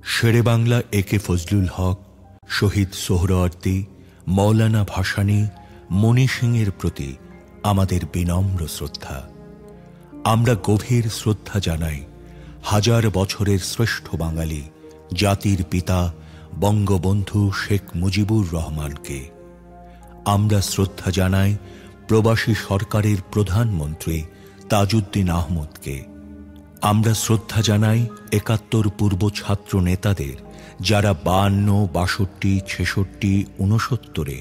শেরে বাংলা একে ফজলুল হক, শহীদ সোহরাওয়ার্দী, মৌলানা ভাসানী, মণি সিংয়ের প্রতি আমাদের বিনম্র শ্রদ্ধা। আমরা গভীর শ্রদ্ধা জানাই হাজার বছরের শ্রেষ্ঠ বাঙালি জাতির পিতা বঙ্গবন্ধু শেখ মুজিবুর রহমানকে। আমরা শ্রদ্ধা জানাই প্রবাসী সরকারের প্রধানমন্ত্রী তাজউদ্দিন আহমদকে। আমরা শ্রদ্ধা জানাই ৭১ পূর্ব ছাত্র নেতাদের, যারা ৫২, ৬২, ৬৬, ৬৯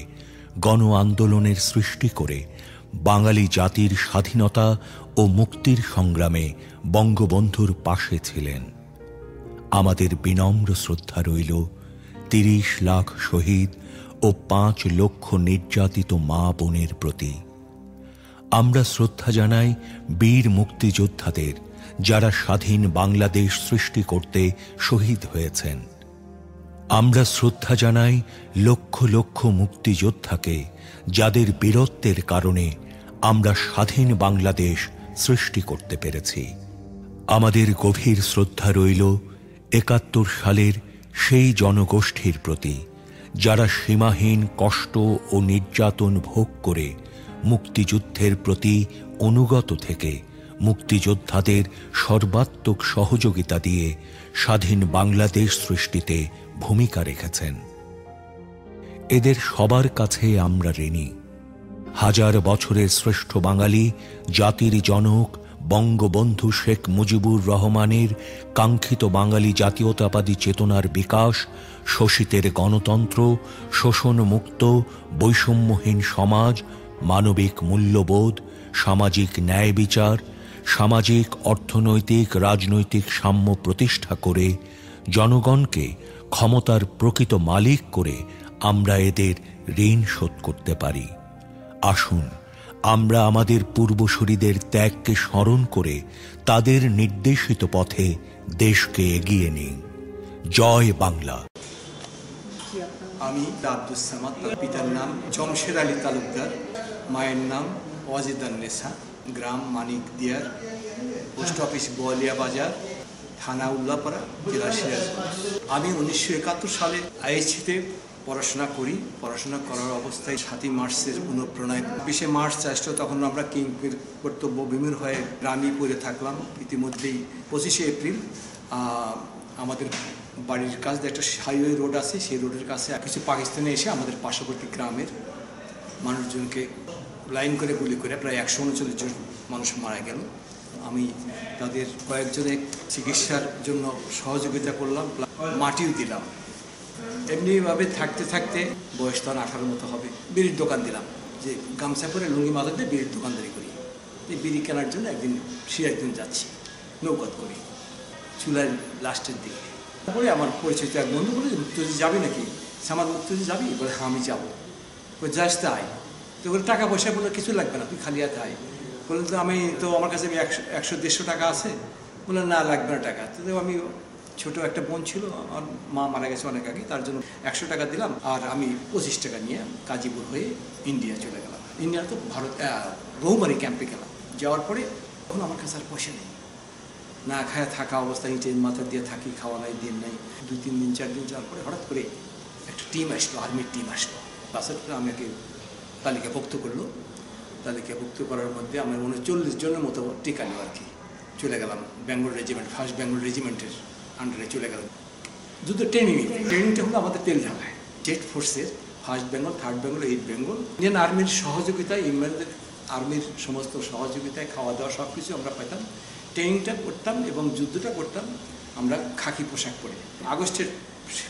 গণ আন্দোলনের সৃষ্টি করে বাঙালি জাতির স্বাধীনতা ও মুক্তির সংগ্রামে বঙ্গবন্ধুর পাশে ছিলেন। আমাদের বিনম্র শ্রদ্ধা রইল ৩০ লাখ শহীদ ও ৫ লক্ষ নির্যাতিত মা বোনের প্রতি। আমরা শ্রদ্ধা জানাই বীর মুক্তিযোদ্ধাদের, যারা স্বাধীন বাংলাদেশ সৃষ্টি করতে শহীদ হয়েছেন। আমরা শ্রদ্ধা জানাই লক্ষ লক্ষ মুক্তিযোদ্ধাকে, যাদের বীরত্বের কারণে আমরা স্বাধীন বাংলাদেশ সৃষ্টি করতে পেরেছি। আমাদের গভীর শ্রদ্ধা রইল ৭১ সালের সেই জনগোষ্ঠীর প্রতি, যারা সীমাহীন কষ্ট ও নির্যাতন ভোগ করে মুক্তিযুদ্ধের প্রতি অনুগত থেকে মুক্তিযোদ্ধাদের সর্বাত্মক সহযোগিতা দিয়ে স্বাধীন বাংলাদেশ সৃষ্টিতে ভূমিকা রেখেছেন। এদের সবার কাছে আমরা ঋণী। হাজার বছরের শ্রেষ্ঠ বাঙালি জাতির জনক বঙ্গবন্ধু শেখ মুজিবুর রহমানের কাঙ্ক্ষিত বাঙালি জাতীয়তাবাদী চেতনার বিকাশ, শোষিতের গণতন্ত্র, শোষণমুক্ত বৈষম্যহীন সমাজ, মানবিক মূল্যবোধ, সামাজিক ন্যায় বিচার, সামাজিক অর্থনৈতিক রাজনৈতিক সাম্য প্রতিষ্ঠা করে জনগণকে ক্ষমতার প্রকৃত মালিক করে আমরা এদের ঋণ শোধ করতে পারি। আসুন আমরা আমাদের পূর্বসূরীদের ত্যাগকে স্মরণ করে তাদের নির্দেশিত পথে দেশকে এগিয়ে নিই। জয় বাংলা। আমি আব্দুস সামাদ, পিতার নাম জমশেদ আলী তালুকদার, মায়ের নাম ওয়াজিদান্নেসা, গ্রাম মানিক দিয়ার, পোস্ট অফিস বোয়ালিয়া বাজার, থানা উল্লাপাড়া, জেলা সিরাজগঞ্জ। আমি ১৯৭১ সালে আইএসসিতে পড়াশোনা করি। পড়াশোনা করার অবস্থায় ৭ই মার্চের পুনঃপ্রণয় ২০শে মার্চ আসলো, তখন আমরা কিংকের কর্তব্য বিমূঢ় হয়ে গ্রামে পড়ে থাকলাম। ইতিমধ্যেই ২৫শে এপ্রিল আমাদের বাড়ির কাছে একটা হাইওয়ে রোড আছে, সেই রোডের কাছে কিছু পাকিস্তানে এসে আমাদের পার্শ্ববর্তী গ্রামের মানুষজনকে লাইন করে গুলি করে প্রায় ১৩৯ জন মানুষ মারা গেল। আমি তাদের কয়েকজনের চিকিৎসার জন্য সহযোগিতা করলাম, মাটিও দিলাম। এমনিভাবে থাকতে থাকতে বয়স তখন ১৮ মতো হবে, বিড়ির দোকান দিলাম, যে গামছা পরে লুঙ্গি মাথা দিয়ে বিড়ির দোকানদারি করি। এই বিড়ি কেনার জন্য একদিন সিরাজদিন যাচ্ছি নৌকাত করি, চুলার লাস্টের দিকে। তারপরে আমার পরিচিত এক বন্ধু বলে, মুক্তজি যাবি নাকি? সামাদ মুক্তজি যাবি? বলে হ্যাঁ আমি যাবো। যাস তাই? তো বলে টাকা পয়সা বলে কিছু লাগবে না, তুই খালি হাতে আয়। বললেন তো আমি তো আমার কাছে ১০০-১৫০ টাকা আছে। বললেন না লাগবে না টাকা। তো আমি ছোটো একটা বোন ছিল, আমার মা মারা গেছে অনেক আগে, তার জন্য ১০০ টাকা দিলাম, আর আমি ২৫ টাকা নিয়ে গাজীপুর হয়ে ইন্ডিয়া চলে গেলাম। ইন্ডিয়া তো ভারত রৌমারি ক্যাম্পে গেলাম। যাওয়ার পরে তখন আমার কাছে আর পয়সা নেই, না খায় থাকা অবস্থায় ইটের মাথা দিয়ে থাকি, খাওয়া নাই, দিন নাই। ২-৩ দিন ৪ দিন যাওয়ার পরে হঠাৎ করে একটা টিম আসলো, আর্মির টিম আসলো। বাসের আমাকে তালিকাভুক্ত করলো। তালিকাভুক্ত করার মধ্যে আমরা ৩৯ জনের মতো টিকা নেব আর কি। চলে গেলাম বেঙ্গল রেজিমেন্ট, 1st বেঙ্গল রেজিমেন্টের আন্ডারে চলে গেলাম। যুদ্ধ ট্রেনিংটা হলো আমাদের তেলঢাকায় জেট ফোর্সের 1st Bengal, 3rd Bengal, 8th Bengal. Indian আর্মির সহযোগিতায়, ইংল্যান্ডের আর্মির সমস্ত সহযোগিতায় খাওয়া দাওয়া সব কিছু আমরা পেতাম। ট্রেনিংটা করতাম এবং যুদ্ধটা করতাম আমরা খাকি পোশাক পরে। আগস্টের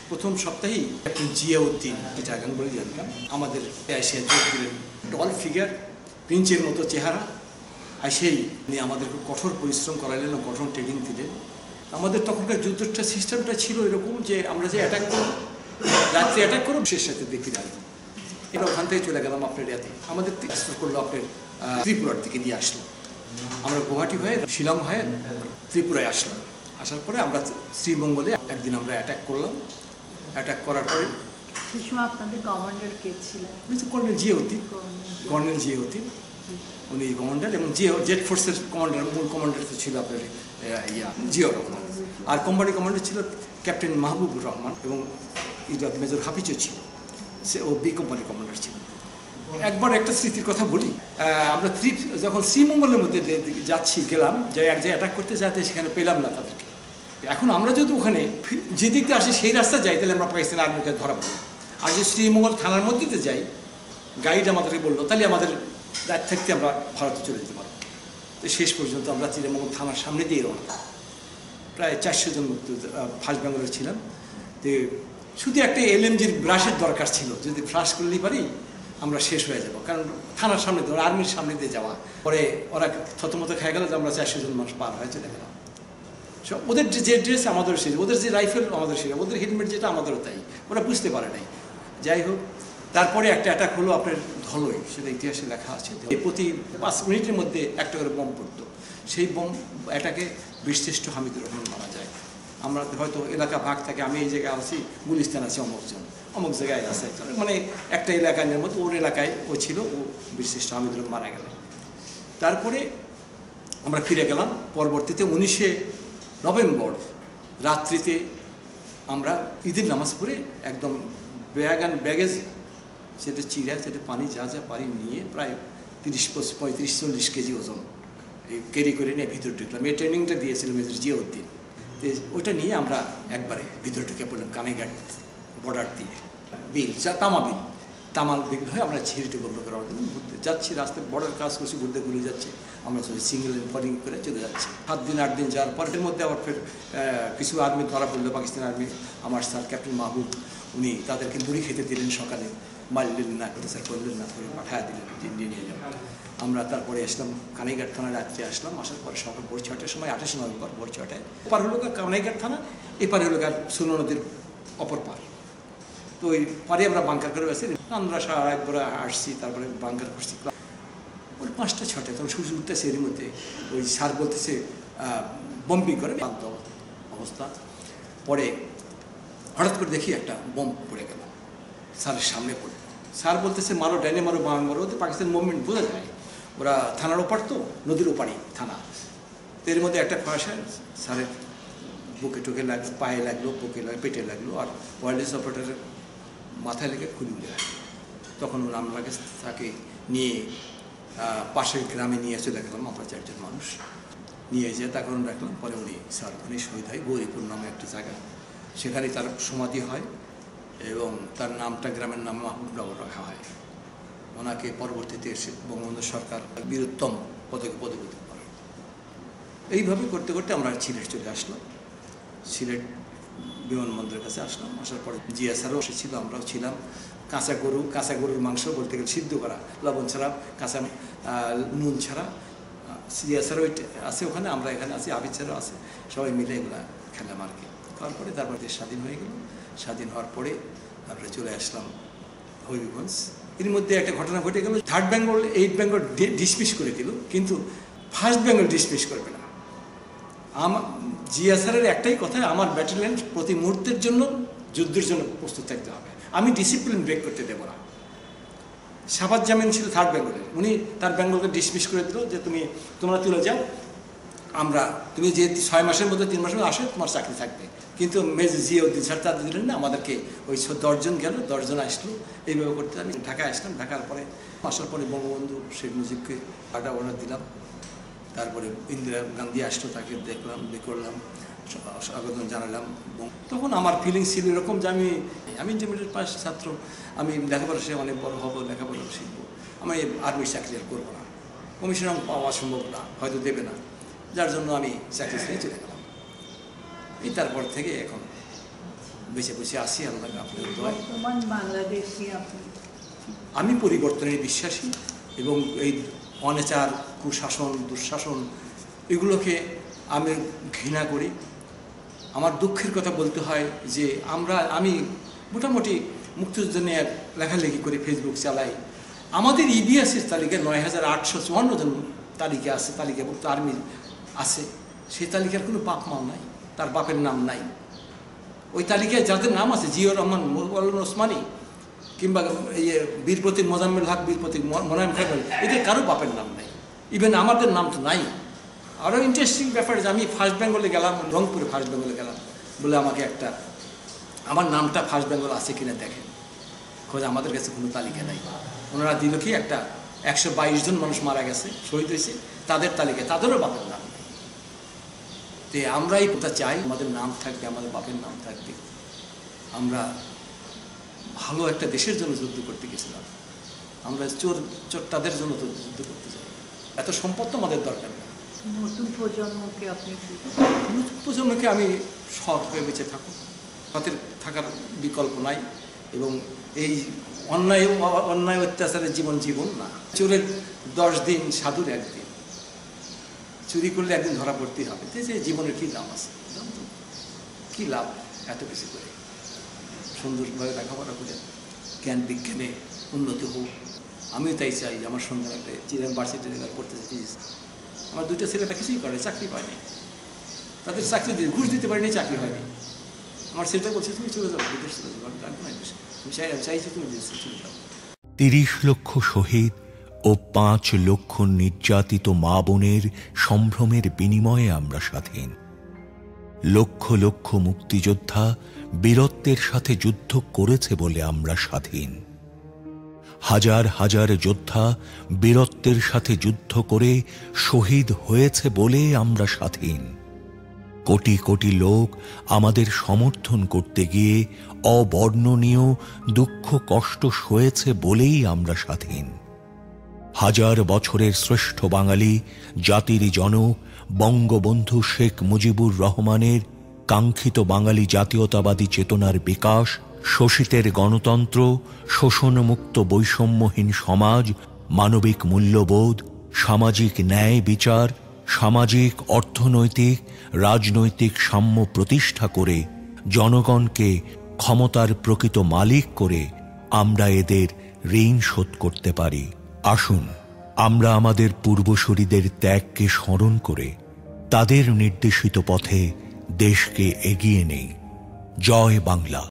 প্রথম সপ্তাহেই ক্যাপ্টেন জিয়াউদ্দিন, জাগান বলে জানতাম, আমাদের এসে যোগ দিলেন। টল ফিগার, প্রিন্সের মতো চেহারা, আর সেই নিয়ে আমাদের খুব কঠোর পরিশ্রম করালেন, কঠোর ট্রেনিং দিলেন। আমাদের তখনকার যুদ্ধটা সিস্টেমটা ছিল এরকম যে আমরা যে অ্যাটাক করব, রাত্রে অ্যাটাক করব, শেষ সাথে দেখি আসবো। এটা ওখান থেকে চলে গেলাম আপনার ইয়াতে। আমাদের ট্রান্সফার করলো আপনার ত্রিপুরার দিকে দিয়ে আসলো। আমরা গুয়াহাটি হয়ে, শিলং হয়ে ত্রিপুরায় আসলাম। আসার পরে আমরা শ্রীমঙ্গলে একদিন আমরা অ্যাটাক করলাম। অ্যাটাক করার পরে আপনাদের কমান্ডার কে ছিলেন? কর্নেল জিয়াউদ্দিন। উনি কমান্ডার, এবং জেট ফোর্সের কমান্ডার, মূল কমান্ডার ছিল আপনার জিয়াউর রহমান। আর কোম্পানি কমান্ডার ছিল ক্যাপ্টেন মাহবুবুর রহমান, এবং মেজর হাফিজও ছিল, সে ও বি কোম্পানির কমান্ডার ছিল। একবার একটা স্মৃতির কথা বলি, আমরা যখন শ্রীমঙ্গলের মধ্যে গেলাম, যে এক জায়গায় অ্যাটাক করতে যাতে, সেখানে পেলাম না তাদেরকে। এখন আমরা যদি ওখানে যে দিকতে আসি সেই রাস্তা যাই, তাহলে আমরা পাকিস্তান আর্মিকে ধরা পড়ি। আর যদি শ্রীমঙ্গল থানার মধ্যে যাই, গাইড আমাদেরকে বললো, তাহলে আমাদের রাত থাকতে আমরা ভারতে চলে যেতে পারবো। তো শেষ পর্যন্ত আমরা শ্রীমঙ্গল থানার সামনে দিয়ে রওনা, প্রায় 400 জন ফার্স্ট বেঙ্গলের ছিলাম। তো শুধু একটা এলএমজির ব্রাশের দরকার ছিল, যদি ফ্লাশ করলেই পারি আমরা শেষ হয়ে যাব, কারণ থানার সামনে ধরে আর্মির সামনে দিয়ে যাওয়া। পরে ওরা থতমত খেয়ে গেল যে আমরা 400 জন মানুষ পার হয়ে চলে গেলাম। ওদের যে ড্রেস আমাদেরও সেই, ওদের যে রাইফেল আমাদের সেই, ওদের হেলমেট যেটা আমাদেরও তাই, ওরা বুঝতে পারে নাই। যাই হোক, তারপরে একটা অ্যাটাক হলো আপনার ধলই, সেটা ইতিহাসে লেখা আছে। প্রতি 5 মিনিটের মধ্যে একটা করে বোম পড়তো। সেই বোম অ্যাটাকে বীরশ্রেষ্ঠ হামিদুর রহমান মারা যায়। আমরা হয়তো এলাকা ভাগ থাকে, আমি এই জায়গায় আছি, গুলিস্তান আছি, অমুক জায়গায় আছে, মানে একটা এলাকার মতো ওর এলাকায় ও ছিল, ও বীরশ্রেষ্ঠ হামিদুর রহমান মারা গেল। তারপরে আমরা ফিরে গেলাম। পরবর্তীতে 19শে নভেম্বর রাত্রিতে আমরা ঈদের নামাজ পড়ে একদম ব্যাগেজ সেটা চিড়া, সেটা পানি যা যা পানি নিয়ে প্রায় 30-35-40 কেজি ওজন ক্যারি করে নিয়ে ভিতরে ঢুকলাম। এই ট্রেনিংটা দিয়েছিল মেজর জিয়াউদ্দিন। ওইটা নিয়ে আমরা একবারে ভিতরে ঢুকে পড়লাম, কানাইঘাট বর্ডার দিয়ে বিল, তামাল বিল হয়ে আমরা ছিঁড়িটি বন্ধ করার জন্য ঘুরতে যাচ্ছি। রাস্তায় বর্ডার ক্রস করছি, ঘুরতে ঘুরে যাচ্ছি। আমরা সিঙ্গেল ফলিং করে চলে যাচ্ছি। 7 দিন 8 দিন যাওয়ার পর এর মধ্যে আবার ফের কিছু আর্মি ধরা পড়লো, পাকিস্তান আর্মি। আমার স্যার ক্যাপ্টেন মাহবুব, উনি তাদেরকে মুড়ি খেতে দিলেন সকালে, মারলেন না, স্যার করলেন না, করে পাঠায় দিলেন ইন্ডিয়া নিয়ে যাবেন। আমরা তারপরে আসলাম কানাইঘাট থানা, রাত্রে আসলাম। আসার পরে সকাল ভোর 6টার সময়, 28 নভেম্বর ভোর 6টায়, এপার হলো কানাইঘাট থানা, এপারে হলো সুরমা নদীর অপর পার। তো ওই পারে আমরা বাংকার করে আসছি। আমরা সারা একবার আসছি, তারপরে বাংকার করছি। ওই 5টা-6টায় তখন সূর্য উঠতেছে, এর মধ্যে ওই স্যার বলতেছে বম্বিং করে বাধ্য অবস্থা। পরে হঠাৎ করে দেখি একটা বোম পড়ে গেল স্যারের সামনে পড়ে। স্যার বলতেছে মারো, ডাইনে মারো, বামে মারো। ওদের পাকিস্তান মুভমেন্ট বোঝা যায়, ওরা থানার ওপার তো, নদীর ওপারই থানা। তো এর মধ্যে একটা ফাঁসা স্যারের বুকে টুকে লাগলো, পায়ে লাগলো, বুকে লাগলো, পেটে লাগলো, আর ওয়াইল্ডলাইফ অপারেটরের মাথায় লেগে খুলি উঠে গেল। তখন আমরা তাকে নিয়ে পাশের গ্রামে নিয়ে চলে গেলাম। আমরা 4 জন মানুষ নিয়ে যেয়ে তখন রাখলাম। পরে উনি স্যার ওখানে শহীদ হয়, গৌরীপুর নামে একটা জায়গা, সেখানে তার সমাধি হয়, এবং তার নামটা, গ্রামের নাম মাহবুবনগর রাখা হয়। ওনাকে পরবর্তীতে এসে বঙ্গবন্ধু সরকার বীরোত্তম পদকে পদবীত করে। এইভাবে করতে করতে আমরা সিলেট চলে আসলাম। সিলেট বিমানবন্দরের কাছে আসলাম। আসার পরে জিয়া স্যারও এসেছিল, আমরাও ছিলাম। কাঁচা গরুর মাংস বলতে গেলে সিদ্ধ করা, লবণ ছাড়া, কাঁচা নুন ছাড়া। জিয়া স্যারও আছে ওখানে, আমরা এখানে আছি, আবিদ স্যারও আছে, সবাই মিলে এগুলো খেলাম আর কি। তারপরে দেশ স্বাধীন হয়ে গেল। স্বাধীন হওয়ার পরে তারপরে চলে আসলাম হবিগঞ্জ। এর মধ্যে একটা ঘটনা ঘটে গেল, 3rd বেঙ্গল 8 বেঙ্গল ডিসমিস করে দিল, কিন্তু 1st বেঙ্গল ডিসমিস করবে না। জিয়া স্যারের একটাই কথা, আমার ব্যাটালিয়ন প্রতি মুহূর্তের জন্য যুদ্ধের জন্য প্রস্তুত থাকতে হবে, আমি ডিসিপ্লিন ব্রেক করতে দেব না। শাবাজ জামিন ছিল 3rd বেঙ্গলের, উনি তার বেঙ্গলকে ডিসমিস করে দিল যে তোমরা তুলে যাও, তুমি যে 6 মাসের মধ্যে 3 মাসের মধ্যে আসে তোমার চাকরি থাকবে। কিন্তু মেজর জিয়াউদ্দিন স্যার তাদের দিলেন না, আমাদেরকে ওই 10 জন গেল, 10 জন আসলো। এইভাবে করতে আমি ঢাকায় আসলাম। ঢাকার পরে আসার পরে বঙ্গবন্ধু শেখ মুজিবকে অর্ডার দিলাম। তারপরে ইন্দিরা গান্ধী আসলো, তাকে দেখলাম, করলাম, স্বাগত জানালাম। তখন আমার ফিলিংস ছিল এরকম যে আমি ইন্টারমিডিয়েট পাস ছাত্র, আমি লেখাপড়া সে অনেক বড় হবো, লেখাপড়া শিখবো, আমি আর্মির চাকরি আর করবো না, কমিশন পাওয়া সম্ভব না, হয়তো দেবে না, যার জন্য আমি চাকরি ছেড়ে চলে গেলাম। এই তারপর থেকে এখন বেঁচে বসে আসি। আল্লাহ আপনার দোয়ায়। আমি পরিবর্তনের বিশ্বাসী, এবং এই অনাচার, কুশাসন, দুঃশাসন এগুলোকে আমি ঘৃণা করি। আমার দুঃখের কথা বলতে হয় যে আমি মোটামুটি মুক্তিযুদ্ধ নিয়ে লেখালেখি করে, ফেসবুক চালাই। আমাদের ইবিএসের তালিকায় 9854 জন তালিকা আছে, তালিকাভুক্ত আর্মি আছে। সেই তালিকার কোনো বাপ মা নাই, তার বাপের নাম নাই। ওই তালিকায় যাদের নাম আছে, জিয়াউর রহমান, ওসমানী, কিংবা বীর প্রতীক মোজাম্মেল হক, বীর প্রতীক মোনায়েম খান, এদের কারো বাপের নাম নাই। ইভেন আমাদের নাম তো নাই। আরও ইন্টারেস্টিং ব্যাপার যে আমি ফার্স্ট বেঙ্গলে গেলাম, রংপুরে ফার্স্ট বেঙ্গলে গেলাম বলে আমাকে একটা আমার নামটা ফার্স্ট বেঙ্গল আছে কিনা দেখেন, খোঁজ আমাদের কাছে কোনো তালিকা নাই। ওনারা দিল কি একটা 122 জন মানুষ মারা গেছে, শহীদ হয়েছে, তাদের তালিকায় তাদেরও বাপের নাম নেই। তো আমরাই কথা চাই আমাদের নাম থাকবে, আমাদের বাপের নাম থাকবে। আমরা ভালো একটা দেশের জন্য যুদ্ধ করতে গেছিলাম, আমরা চোরটাদের জন্য তো যুদ্ধ করতে চাই। এত সম্পদ তো আমাদের দরকার নেই। নতুন প্রজন্মকে আপনি নতুন প্রজন্মকে আমি সৎ হয়ে বেঁচে থাকুক, সতের থাকার বিকল্প নাই। এবং এই অন্যায় অত্যাচারের জীবন না। চোরের 10 দিন, সাধুর 1 দিন। চুরি করলে একদিন ধরা পড়তেই হবে। যে জীবনের কী দাম আছে, কী লাভ এত কিছু করে? সুন্দরভাবে লেখাপড়া করে জ্ঞান বিজ্ঞানে উন্নতি হোক, আমিও তাই চাই। আমার সন্তান একটা চিরাং ভার্সিটিতে পড়তেছে ফিজিক্স, আমার 2টা ছেলেটা কিছুই করে, চাকরি পায়নি। তাদের চাকরি দিয়ে ঘুষ দিতে পারিনি, চাকরি হয়নি। আমার ছেলেটা বলছে তুমি চলে যাও, বিদেশ চলে যাও, আমি চাইছি তুমি বিদেশে চলে যাও। 30 লক্ষ শহীদ ও 5 লক্ষ নির্যাতিত মা বোনের সম্ভ্রমের বিনিময়ে আমরা স্বাধীন। লক্ষ লক্ষ মুক্তিযোদ্ধা বীরত্বের সাথে যুদ্ধ করেছে বলে আমরা স্বাধীন। হাজার হাজার যোদ্ধা বীরত্বের সাথে যুদ্ধ করে শহীদ হয়েছে বলে আমরা স্বাধীন। কোটি কোটি লোক আমাদের সমর্থন করতে গিয়ে অবর্ণনীয় দুঃখ কষ্ট সয়েছে বলেই আমরা স্বাধীন। হাজার বছরের শ্রেষ্ঠ বাঙালি জাতির জনক বঙ্গবন্ধু শেখ মুজিবুর রহমানের কাঙ্ক্ষিত বাঙালি জাতীয়তাবাদী চেতনার বিকাশ, শোষিতের গণতন্ত্র, শোষণমুক্ত বৈষম্যহীন সমাজ, মানবিক মূল্যবোধ, সামাজিক ন্যায় বিচার, সামাজিক, অর্থনৈতিক, রাজনৈতিক সাম্য প্রতিষ্ঠা করে জনগণকে ক্ষমতার প্রকৃত মালিক করে আমরা এদের ঋণ শোধ করতে পারি। আসুন আমরা আমাদের পূর্বসূরীদের ত্যাগকে স্মরণ করে তাদের নির্দেশিত পথে দেশকে এগিয়ে নেই। জয় বাংলা।